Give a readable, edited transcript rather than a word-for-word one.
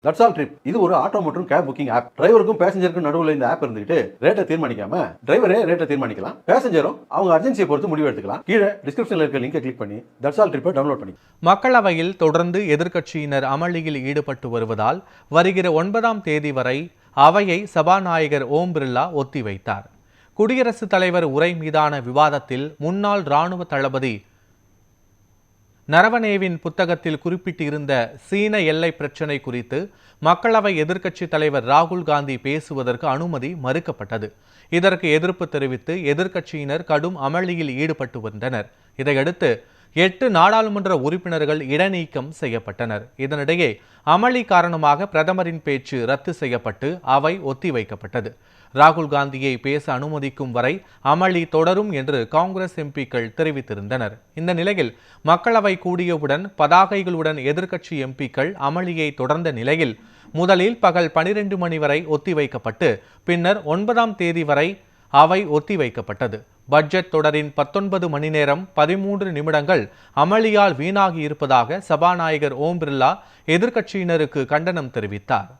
That's all trip இது ஒரு auto மற்றும் கேப் புக்கிங் ஆப். டிரைவருக்கும் பேசஞ்சருக்கும் நடுவில் இந்த ஆப் இருந்துட்டு ரேட்டை தீர்மானிக்காம டிரைவரே ரேட்டை தீர்மானிக்கலாம். பேசஞ்சரும் அவங்க அர்ஜென்சியை பொறுத்து முடிவு எடுத்துக்கலாம். கீழே டிஸ்கிரிப்ஷன்ல இருக்க லிங்கை கிளிக் பண்ணி தட்ஸ் ஆல் ட்ரிப்பை டவுன்லோட் பண்ணி. மக்களவையில் தொடர்ந்து எதிர்க்கட்சியினர் அமளியில் ஈடுபட்டு வருவதால் வருகிற 9ஆம் தேதி வரை அவையை சபாநாயகர் ஓம் பிர்லா ஒத்திவைத்தார். குடியரசுத் தலைவர் உரை மீதான விவாதத்தில் முன்னாள் ராணுவ தளபதி நரவனேவின் புத்தகத்தில் குறிப்பிட்டிருந்த சீன எல்லை பிரச்சினை குறித்து மக்களவை எதிர்க்கட்சித் தலைவர் ராகுல் காந்தி பேசுவதற்கு அனுமதி மறுக்கப்பட்டது. இதற்கு எதிர்ப்பு தெரிவித்து எதிர்க்கட்சியினர் கடும் அமளியில் ஈடுபட்டு வந்தனர். இதையடுத்து 8 நாடாளுமன்ற உறுப்பினர்கள் இடைநீக்கம் செய்யப்பட்டனர். இதனிடையே அமளி காரணமாக பிரதமரின் பேச்சு ரத்து செய்யப்பட்டு அவை ஒத்திவைக்கப்பட்டது. ராகுல் காந்தியை பேச அனுமதிக்கும் வரை அமளி தொடரும் என்று காங்கிரஸ் எம்பிக்கள் தெரிவித்திருந்தனர். இந்த நிலையில் மக்களவை கூடியவுடன் பதாகைகளுடன் எதிர்க்கட்சி எம்பிக்கள் அமளியை தொடர்ந்த நிலையில் முதலில் பகல் 12 மணி வரை ஒத்திவைக்கப்பட்டு பின்னர் 9ஆம் தேதி வரை அவை ஒத்திவைக்கப்பட்டது. பட்ஜெட் தொடரின் 19 மணி நேரம் 13 நிமிடங்கள் அமளியால் வீணாகி இருப்பதாக சபாநாயகர் ஓம் பிர்லா எதிர்க்கட்சியினருக்கு கண்டனம் தெரிவித்தார்.